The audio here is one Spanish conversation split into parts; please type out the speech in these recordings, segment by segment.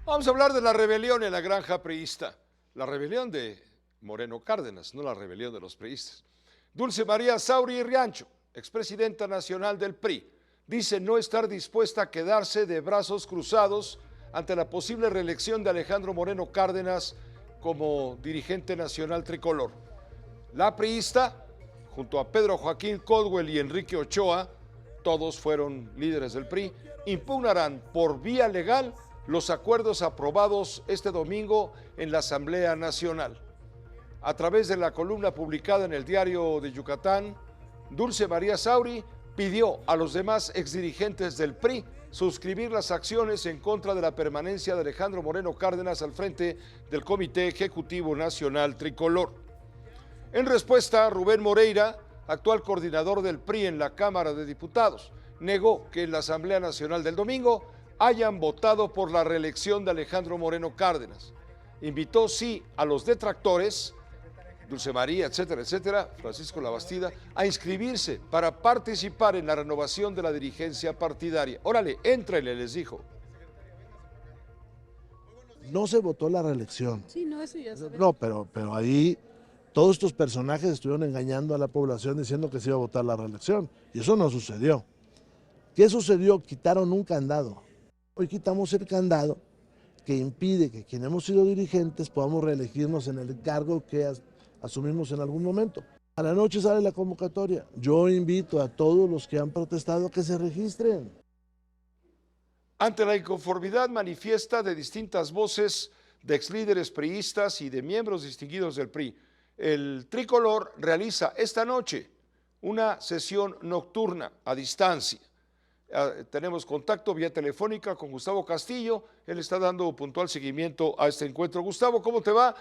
Vamos a hablar de la rebelión en la granja priista. La rebelión de Moreno Cárdenas, no la rebelión de los priistas. Dulce María Sauri Riancho, expresidenta nacional del PRI, dice no estar dispuesta a quedarse de brazos cruzados ante la posible reelección de Alejandro Moreno Cárdenas como dirigente nacional tricolor. La priista, junto a Pedro Joaquín Caldwell y Enrique Ochoa, todos fueron líderes del PRI, impugnarán por vía legal los acuerdos aprobados este domingo en la Asamblea Nacional. A través de la columna publicada en el Diario de Yucatán, Dulce María Sauri pidió a los demás exdirigentes del PRI suscribir las acciones en contra de la permanencia de Alejandro Moreno Cárdenas al frente del Comité Ejecutivo Nacional Tricolor. En respuesta, Rubén Moreira, actual coordinador del PRI en la Cámara de Diputados, negó que en la Asamblea Nacional del domingo hayan votado por la reelección de Alejandro Moreno Cárdenas. Invitó sí a los detractores, Dulce María, etcétera, etcétera, Francisco Labastida, a inscribirse para participar en la renovación de la dirigencia partidaria. Órale, éntrenle, les dijo. No se votó la reelección. Sí, no, eso ya sabemos. No, pero ahí todos estos personajes estuvieron engañando a la población diciendo que se iba a votar la reelección. Y eso no sucedió. ¿Qué sucedió? Quitaron un candado. Hoy quitamos el candado que impide que quienes hemos sido dirigentes podamos reelegirnos en el cargo que asumimos en algún momento. A la noche sale la convocatoria. Yo invito a todos los que han protestado a que se registren. Ante la inconformidad manifiesta de distintas voces de exlíderes priistas y de miembros distinguidos del PRI, el tricolor realiza esta noche una sesión nocturna a distancia. Tenemos contacto vía telefónica con Gustavo Castillo, él está dando puntual seguimiento a este encuentro. Gustavo, ¿cómo te va?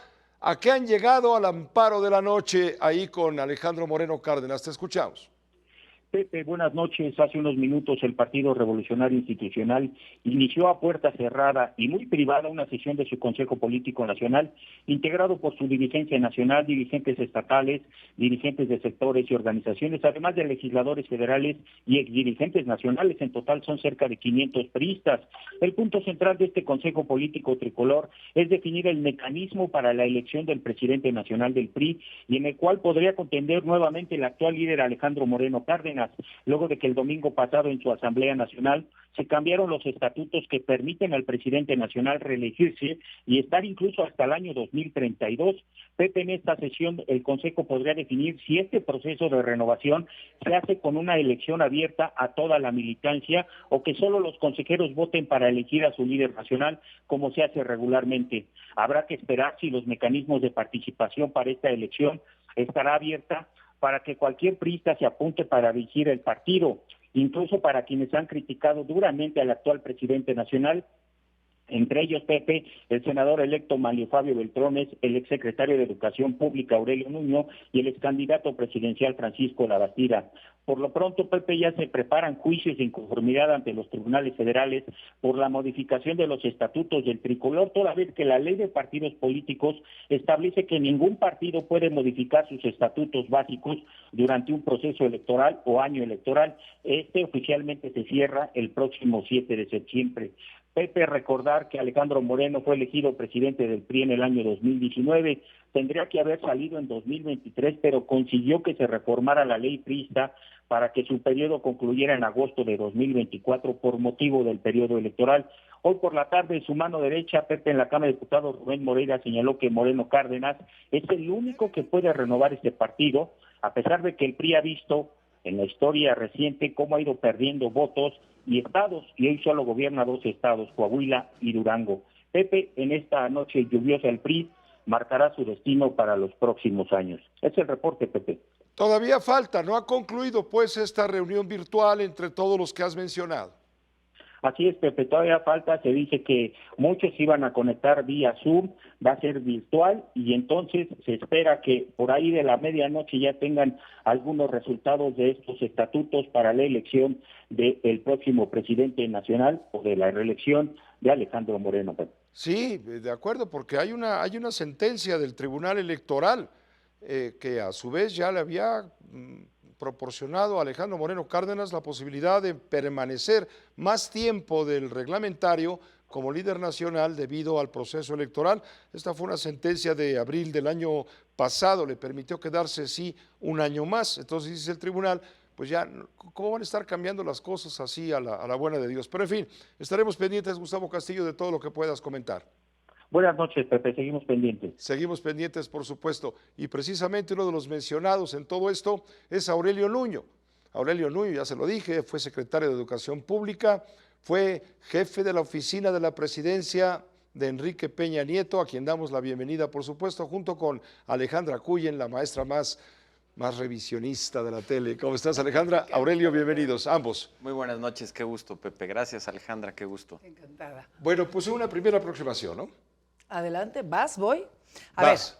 ¿A qué han llegado al amparo de la noche ahí con Alejandro Moreno Cárdenas? Te escuchamos. Pepe, buenas noches. Hace unos minutos el Partido Revolucionario Institucional inició a puerta cerrada y muy privada una sesión de su Consejo Político Nacional, integrado por su dirigencia nacional, dirigentes estatales, dirigentes de sectores y organizaciones, además de legisladores federales y exdirigentes nacionales. En total son cerca de 500 priistas. El punto central de este Consejo Político Tricolor es definir el mecanismo para la elección del presidente nacional del PRI y en el cual podría contender nuevamente el actual líder Alejandro Moreno Cárdenas, luego de que el domingo pasado en su Asamblea Nacional se cambiaron los estatutos que permiten al presidente nacional reelegirse y estar incluso hasta el año 2032. Pepe, en esta sesión el Consejo podría definir si este proceso de renovación se hace con una elección abierta a toda la militancia o que solo los consejeros voten para elegir a su líder nacional, como se hace regularmente. Habrá que esperar si los mecanismos de participación para esta elección estará abierta para que cualquier priista se apunte para dirigir el partido, incluso para quienes han criticado duramente al actual presidente nacional, entre ellos, Pepe, el senador electo Manlio Fabio Beltrones, el exsecretario de Educación Pública Aurelio Nuño y el excandidato presidencial Francisco Labastida. Por lo pronto, Pepe, ya se preparan juicios de inconformidad ante los tribunales federales por la modificación de los estatutos del tricolor, toda vez que la ley de partidos políticos establece que ningún partido puede modificar sus estatutos básicos durante un proceso electoral o año electoral. Este oficialmente se cierra el próximo 7 de septiembre. Pepe, recordar que Alejandro Moreno fue elegido presidente del PRI en el año 2019, tendría que haber salido en 2023, pero consiguió que se reformara la ley priista para que su periodo concluyera en agosto de 2024 por motivo del periodo electoral. Hoy por la tarde, su mano derecha, Pepe, en la Cámara de Diputados, Rubén Moreira, señaló que Moreno Cárdenas es el único que puede renovar este partido, a pesar de que el PRI ha visto en la historia reciente cómo ha ido perdiendo votos y estados, y hoy solo gobierna 2 estados, Coahuila y Durango. Pepe, en esta noche lluviosa el PRI marcará su destino para los próximos años. Es el reporte, Pepe. Todavía falta, no ha concluido pues esta reunión virtual entre todos los que has mencionado. Así es, Pepe, todavía falta, se dice que muchos iban a conectar vía Zoom, va a ser virtual y entonces se espera que por ahí de la medianoche ya tengan algunos resultados de estos estatutos para la elección del próximo presidente nacional o de la reelección de Alejandro Moreno, Pepe. Sí, de acuerdo, porque hay una sentencia del Tribunal Electoral que a su vez ya le había proporcionado a Alejandro Moreno Cárdenas la posibilidad de permanecer más tiempo del reglamentario como líder nacional debido al proceso electoral. Esta fue una sentencia de abril del año pasado, le permitió quedarse un año más. Entonces dice el tribunal, pues ya, ¿cómo van a estar cambiando las cosas así a la buena de Dios? Pero en fin, estaremos pendientes, Gustavo Castillo, de todo lo que puedas comentar. Buenas noches, Pepe, seguimos pendientes. Seguimos pendientes, por supuesto, y precisamente uno de los mencionados en todo esto es Aurelio Nuño. Aurelio Nuño, ya se lo dije, fue secretario de Educación Pública, fue jefe de la oficina de la presidencia de Enrique Peña Nieto, a quien damos la bienvenida, por supuesto, junto con Alejandra Cuyen, la maestra más revisionista de la tele. ¿Cómo estás, Alejandra? Aurelio, bienvenidos, ambos. Muy buenas noches, qué gusto, Pepe. Gracias, Alejandra, qué gusto. Encantada. Bueno, pues una primera aproximación, ¿no? Adelante, voy. Vas.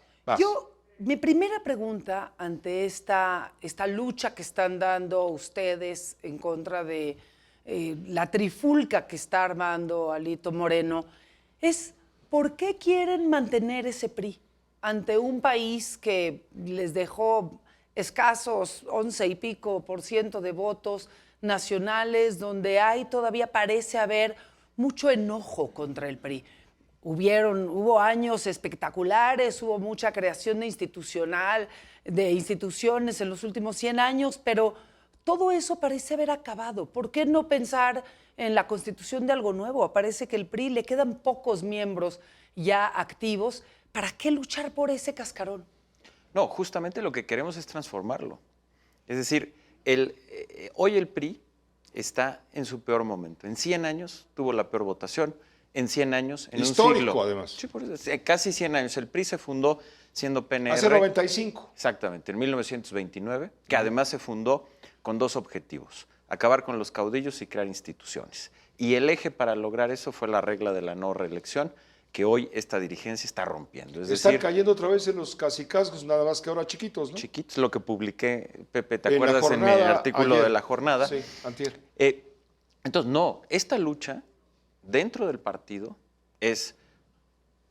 Mi primera pregunta ante esta lucha que están dando ustedes en contra de la trifulca que está armando Alito Moreno es ¿por qué quieren mantener ese PRI ante un país que les dejó escasos 11 y pico % de votos nacionales, donde todavía parece haber mucho enojo contra el PRI? Hubo años espectaculares, hubo mucha creación de instituciones en los últimos 100 años, pero todo eso parece haber acabado. ¿Por qué no pensar en la constitución de algo nuevo? Parece que el PRI le quedan pocos miembros ya activos. ¿Para qué luchar por ese cascarón? No, justamente lo que queremos es transformarlo. Es decir, hoy el PRI está en su peor momento. En 100 años tuvo la peor votación. En 100 años, en histórico, un siglo. Además. Sí, por eso, casi 100 años. El PRI se fundó siendo PNR. Hace 95. Exactamente, en 1929, que además se fundó con dos objetivos: acabar con los caudillos y crear instituciones. Y el eje para lograr eso fue la regla de la no reelección, que hoy esta dirigencia está rompiendo. Están cayendo otra vez en los cacicazgos, nada más que ahora chiquitos, ¿no? Chiquitos, lo que publiqué, Pepe, ¿te acuerdas en mi artículo de la jornada? Sí, antier. Entonces, no, esta lucha dentro del partido es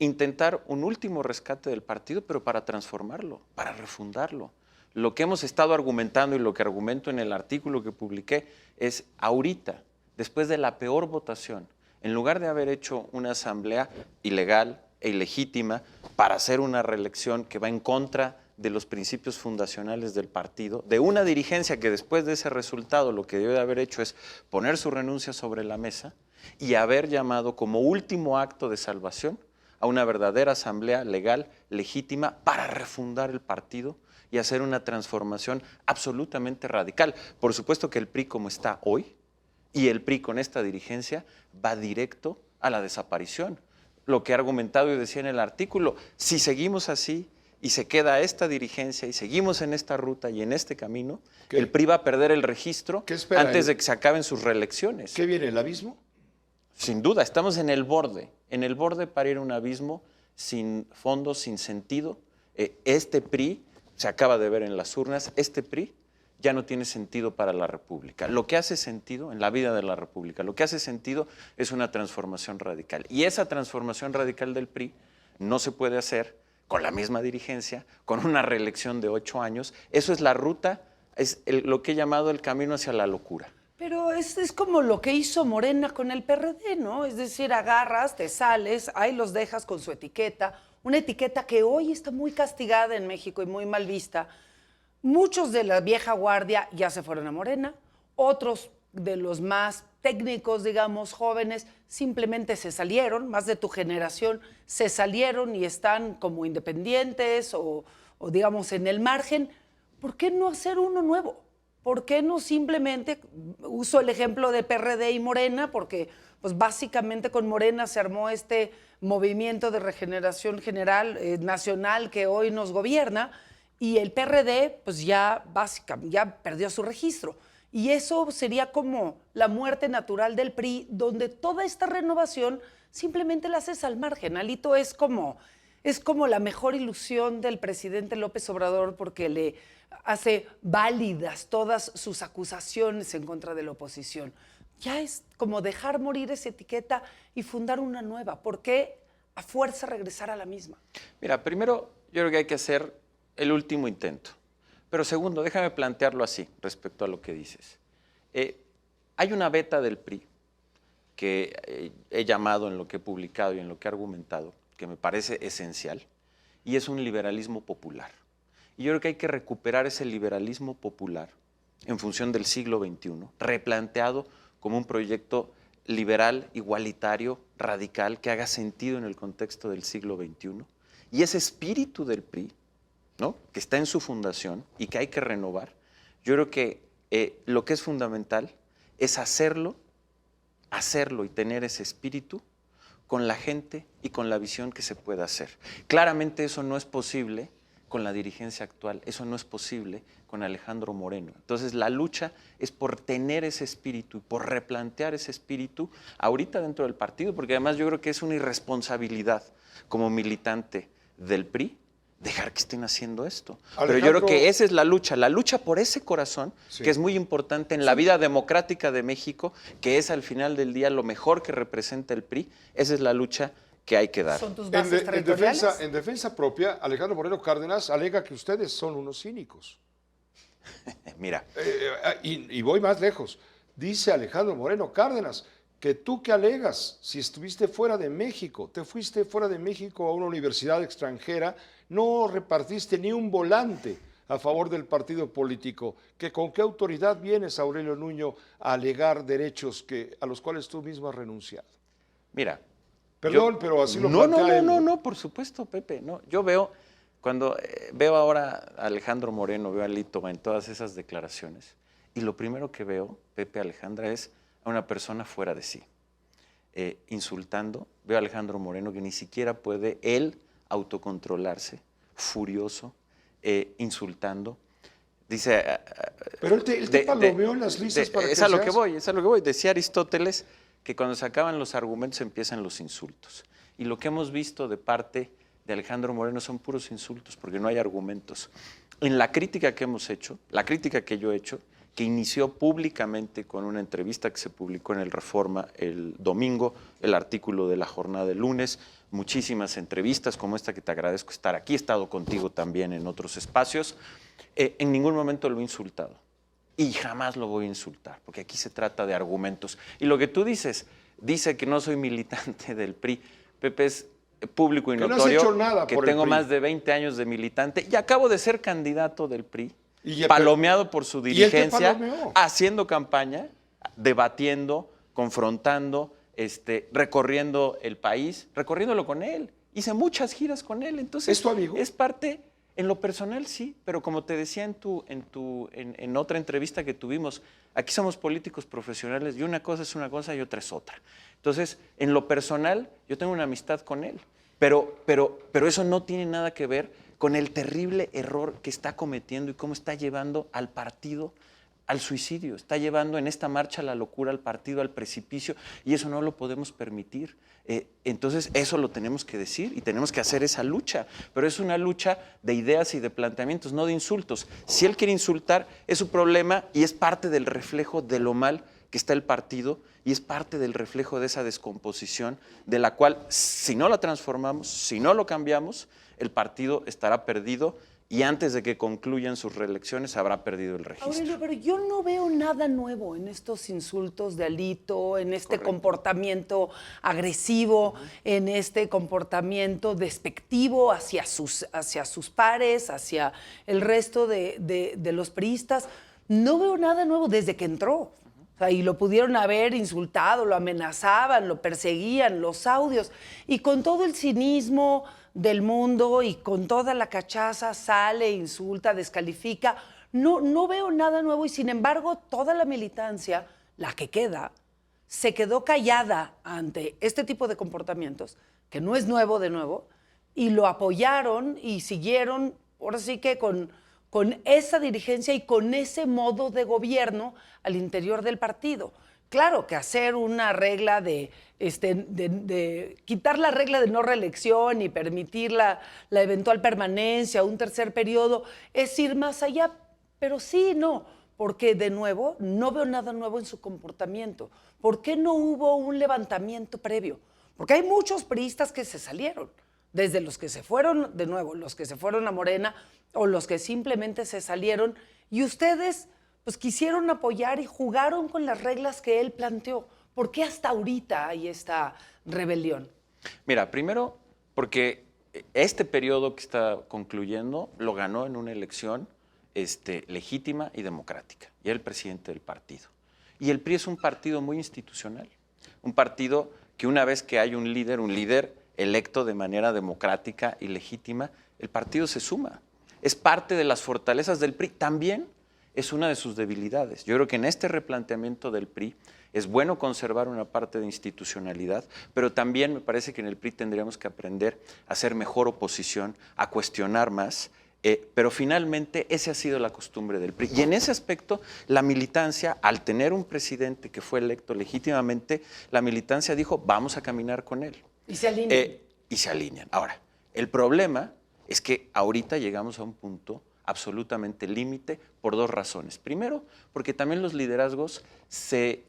intentar un último rescate del partido, pero para transformarlo, para refundarlo. Lo que hemos estado argumentando y lo que argumento en el artículo que publiqué es ahorita, después de la peor votación, en lugar de haber hecho una asamblea ilegal e ilegítima para hacer una reelección que va en contra de los principios fundacionales del partido, de una dirigencia que después de ese resultado lo que debe de haber hecho es poner su renuncia sobre la mesa y haber llamado como último acto de salvación a una verdadera asamblea legal, legítima, para refundar el partido y hacer una transformación absolutamente radical. Por supuesto que el PRI como está hoy y el PRI con esta dirigencia va directo a la desaparición. Lo que he argumentado y decía en el artículo, si seguimos así y se queda esta dirigencia y seguimos en esta ruta y en este camino, el PRI va a perder el registro antes de que se acaben sus reelecciones. ¿Qué viene, el abismo? Sin duda, estamos en el borde para ir a un abismo sin fondo, sin sentido. Este PRI, se acaba de ver en las urnas, este PRI ya no tiene sentido para la República. Lo que hace sentido en la vida de la República, lo que hace sentido es una transformación radical. Y esa transformación radical del PRI no se puede hacer con la misma dirigencia, con una reelección de 8 años. Eso es la ruta, es lo que he llamado el camino hacia la locura. Pero es como lo que hizo Morena con el PRD, ¿no? Es decir, agarras, te sales, ahí los dejas con su etiqueta, una etiqueta que hoy está muy castigada en México y muy mal vista. Muchos de la vieja guardia ya se fueron a Morena, otros de los más técnicos, digamos, jóvenes, simplemente se salieron, más de tu generación se salieron y están como independientes o digamos en el margen. ¿Por qué no hacer uno nuevo? ¿Por qué no simplemente, uso el ejemplo de PRD y Morena, porque pues básicamente con Morena se armó este movimiento de regeneración general nacional que hoy nos gobierna, y el PRD pues ya perdió su registro. Y eso sería como la muerte natural del PRI, donde toda esta renovación simplemente la haces al margen. Alito es como la mejor ilusión del presidente López Obrador, porque le hace válidas todas sus acusaciones en contra de la oposición. Ya es como dejar morir esa etiqueta y fundar una nueva. ¿Por qué a fuerza regresar a la misma? Mira, primero yo creo que hay que hacer el último intento. Pero segundo, déjame plantearlo así respecto a lo que dices. Hay una beta del PRI que he llamado en lo que he publicado y en lo que he argumentado, que me parece esencial, y es un liberalismo popular. Y yo creo que hay que recuperar ese liberalismo popular en función del siglo XXI, replanteado como un proyecto liberal, igualitario, radical, que haga sentido en el contexto del siglo XXI. Y ese espíritu del PRI, ¿no?, que está en su fundación y que hay que renovar, yo creo que lo que es fundamental es hacerlo y tener ese espíritu con la gente y con la visión que se pueda hacer. Claramente eso no es posible con la dirigencia actual, eso no es posible con Alejandro Moreno. Entonces la lucha es por tener ese espíritu y por replantear ese espíritu ahorita dentro del partido, porque además yo creo que es una irresponsabilidad como militante del PRI dejar que estén haciendo esto. Pero yo creo que esa es la lucha por ese corazón, sí, que es muy importante en la vida democrática de México, que es al final del día lo mejor que representa el PRI. Esa es la lucha que hay que dar. ¿Son tus bases territoriales? En defensa propia, Alejandro Moreno Cárdenas alega que ustedes son unos cínicos. Mira. Y voy más lejos. Dice Alejandro Moreno Cárdenas que tú que alegas, si estuviste fuera de México, te fuiste fuera de México a una universidad extranjera, no repartiste ni un volante a favor del partido político, que con qué autoridad vienes, Aurelio Nuño, a alegar derechos a los cuales tú mismo has renunciado. Mira. Perdón, pero así lo plantea él. No, por supuesto, Pepe. No, yo veo, cuando veo ahora a Alejandro Moreno, veo a Lito en todas esas declaraciones, y lo primero que veo, Pepe, Alejandra, es a una persona fuera de sí, insultando. Veo a Alejandro Moreno que ni siquiera puede él autocontrolarse, furioso, insultando. Dice... Pero él te palomeó en las listas para que es a lo que voy. Decía Aristóteles que cuando se acaban los argumentos empiezan los insultos. Y lo que hemos visto de parte de Alejandro Moreno son puros insultos, porque no hay argumentos. En la crítica que hemos hecho, la crítica que yo he hecho, que inició públicamente con una entrevista que se publicó en el Reforma el domingo, el artículo de La Jornada del lunes, muchísimas entrevistas como esta que te agradezco estar aquí, he estado contigo también en otros espacios, en ningún momento lo he insultado y jamás lo voy a insultar, porque aquí se trata de argumentos. Y lo que tú dice que no soy militante del PRI, Pepe, es público y notorio, no has hecho nada que por tengo el PRI. más de 20 años de militante y acabo de ser candidato del PRI, palomeado por su dirigencia, haciendo campaña, debatiendo, confrontando, recorriendo el país, recorriéndolo con él. Hice muchas giras con él. Entonces, ¿es tu amigo? Es parte, en lo personal sí, pero como te decía en otra entrevista que tuvimos, aquí somos políticos profesionales y una cosa es una cosa y otra es otra. Entonces, en lo personal, yo tengo una amistad con él, pero eso no tiene nada que ver con el terrible error que está cometiendo y cómo está llevando al partido al suicidio, está llevando en esta marcha a la locura al partido, al precipicio, y eso no lo podemos permitir. Entonces eso lo tenemos que decir y tenemos que hacer esa lucha, pero es una lucha de ideas y de planteamientos, no de insultos. Si él quiere insultar, es su problema y es parte del reflejo de lo mal que está el partido y es parte del reflejo de esa descomposición de la cual, si no la transformamos, si no lo cambiamos, el partido estará perdido y antes de que concluyan sus reelecciones habrá perdido el registro. Aurelio, pero yo no veo nada nuevo en estos insultos de Alito, en este comportamiento agresivo, en este comportamiento despectivo hacia sus pares, hacia el resto de los priistas. No veo nada nuevo desde que entró. O sea, y lo pudieron haber insultado, lo amenazaban, lo perseguían, los audios. Y con todo el cinismo del mundo y con toda la cachaza sale, insulta, descalifica. No veo nada nuevo y sin embargo toda la militancia, la que queda, se quedó callada ante este tipo de comportamientos, que no es nuevo de nuevo, y lo apoyaron y siguieron, ahora sí que con esa dirigencia y con ese modo de gobierno al interior del partido. Claro que hacer una regla de quitar la regla de no reelección y permitir la eventual permanencia, un tercer periodo, es ir más allá, pero sí, no, porque de nuevo no veo nada nuevo en su comportamiento. ¿Por qué no hubo un levantamiento previo? Porque hay muchos priistas que se salieron, desde los que se fueron, de nuevo, los que se fueron a Morena o los que simplemente se salieron, y ustedes pues quisieron apoyar y jugaron con las reglas que él planteó. ¿Por qué hasta ahorita hay esta rebelión? Mira, primero porque este periodo que está concluyendo lo ganó en una elección legítima y democrática, y era el presidente del partido. Y el PRI es un partido muy institucional, un partido que una vez que hay un líder electo de manera democrática y legítima, el partido se suma. Es parte de las fortalezas del PRI, también es una de sus debilidades. Yo creo que en este replanteamiento del PRI es bueno conservar una parte de institucionalidad, pero también me parece que en el PRI tendríamos que aprender a hacer mejor oposición, a cuestionar más, pero finalmente esa ha sido la costumbre del PRI. Y en ese aspecto, la militancia, al tener un presidente que fue electo legítimamente, la militancia dijo, vamos a caminar con él. Y se alinean. Y se alinean. Ahora, el problema es que ahorita llegamos a un punto absolutamente límite por dos razones. Primero, porque también los liderazgos se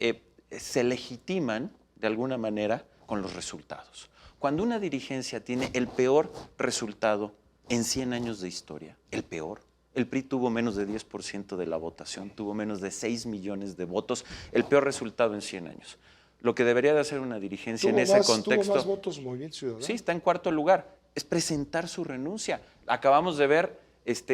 legitiman de alguna manera con los resultados. Cuando una dirigencia tiene el peor resultado en 100 años de historia, el peor, el PRI tuvo menos de 10% de la votación, tuvo menos de 6 millones de votos, el peor resultado en 100 años. Lo que debería de hacer una dirigencia en ese contexto... ¿Tuvo más votos Movimiento Ciudadano? Sí, está en cuarto lugar. Es presentar su renuncia. Acabamos de ver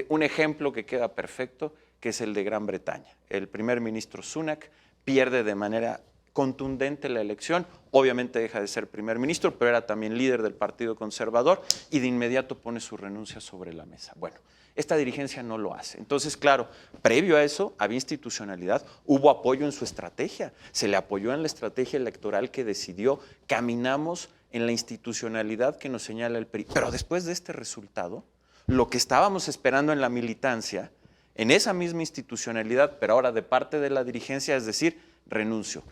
un ejemplo que queda perfecto, que es el de Gran Bretaña. El primer ministro Sunak pierde de manera contundente la elección, obviamente deja de ser primer ministro, pero era también líder del Partido Conservador y de inmediato pone su renuncia sobre la mesa. Bueno, esta dirigencia no lo hace. Entonces, claro, previo a eso había institucionalidad, hubo apoyo en su estrategia, se le apoyó en la estrategia electoral que decidió, caminamos en la institucionalidad que nos señala el PRI. Pero después de este resultado, lo que estábamos esperando en la militancia, en esa misma institucionalidad, pero ahora de parte de la dirigencia, es decir, renuncio.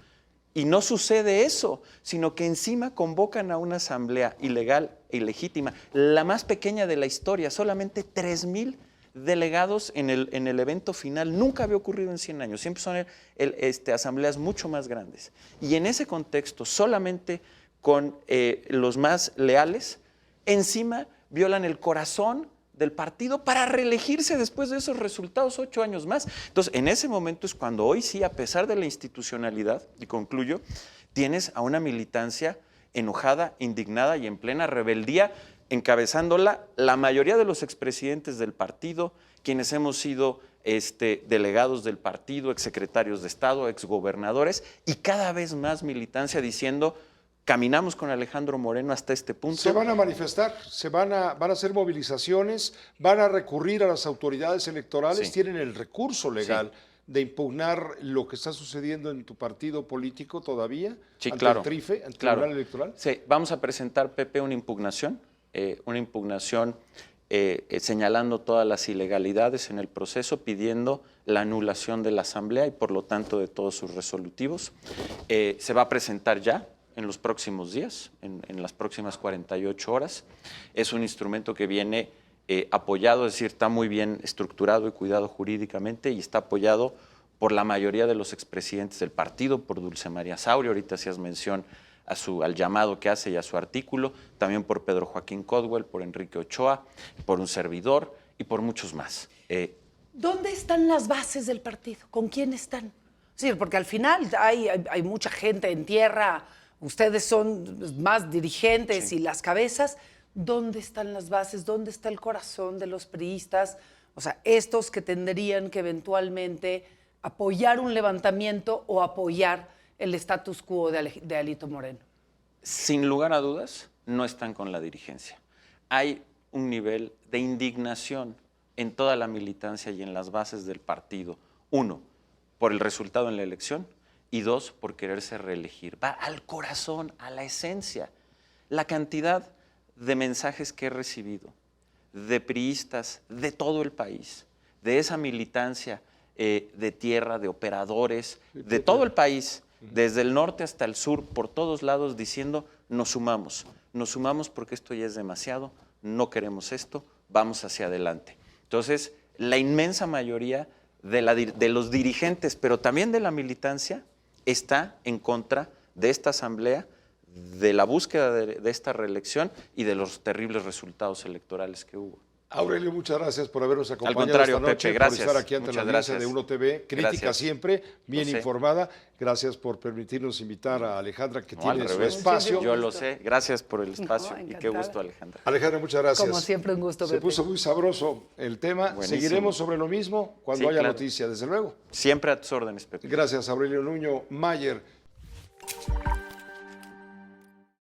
Y no sucede eso, sino que encima convocan a una asamblea ilegal e ilegítima, la más pequeña de la historia, solamente 3,000 delegados en el evento final. Nunca había ocurrido en 100 años, siempre son asambleas mucho más grandes. Y en ese contexto, solamente con los más leales, encima violan el corazón del partido para reelegirse después de esos resultados 8 años más. Entonces, en ese momento es cuando hoy sí, a pesar de la institucionalidad, y concluyo, tienes a una militancia enojada, indignada y en plena rebeldía, encabezándola la mayoría de los expresidentes del partido, quienes hemos sido delegados del partido, exsecretarios de Estado, exgobernadores, y cada vez más militancia diciendo... Caminamos con Alejandro Moreno hasta este punto. Se van a manifestar, van a hacer movilizaciones, van a recurrir a las autoridades electorales, Sí. tienen el recurso legal Sí. de impugnar lo que está sucediendo en tu partido político todavía, Sí, ante claro. el TRIFE, ante el Claro. Tribunal Electoral. Sí, vamos a presentar, Pepe, una impugnación señalando todas las ilegalidades en el proceso, pidiendo la anulación de la Asamblea y por lo tanto de todos sus resolutivos. Se va a presentar ya en los próximos días, en las próximas 48 horas. Es un instrumento que viene apoyado, es decir, está muy bien estructurado y cuidado jurídicamente y está apoyado por la mayoría de los expresidentes del partido, por Dulce María Sauri, ahorita hacías mención al llamado que hace y a su artículo, también por Pedro Joaquín Codwell, por Enrique Ochoa, por un servidor y por muchos más. ¿Dónde están las bases del partido? ¿Con quién están? Sí, porque al final hay mucha gente en tierra, ustedes son más dirigentes Sí. y las cabezas. ¿Dónde están las bases? ¿Dónde está el corazón de los priistas? O sea, estos que tendrían que eventualmente apoyar un levantamiento o apoyar el status quo de Alito Moreno. Sin lugar a dudas, no están con la dirigencia. Hay un nivel de indignación en toda la militancia y en las bases del partido. 1, por el resultado en la elección y 2, por quererse reelegir. Va al corazón, a la esencia. La cantidad de mensajes que he recibido de priistas de todo el país, de esa militancia de tierra, de operadores, de todo el país, desde el norte hasta el sur, por todos lados, diciendo nos sumamos porque esto ya es demasiado, no queremos esto, vamos hacia adelante. Entonces, la inmensa mayoría de los dirigentes, pero también de la militancia, está en contra de esta asamblea, de la búsqueda de esta reelección y de los terribles resultados electorales que hubo. Aurelio, muchas gracias por habernos acompañado contrario, esta noche, Pepe, gracias. por estar aquí ante la Muchas audiencia gracias. de Uno TV, crítica Gracias. siempre, bien Lo sé. informada. Gracias por permitirnos invitar a Alejandra, que No, al tiene su revés. espacio. Yo lo sé. Gracias por el espacio y qué encantada. gusto, Alejandra. Alejandra, muchas gracias. Como siempre, un gusto, Se Pepe. puso muy sabroso el tema. Buenísimo. Seguiremos sobre lo mismo cuando Sí, haya claro. noticia, desde luego. Siempre a tus órdenes, Pepe. Gracias, Aurelio Nuño Mayer.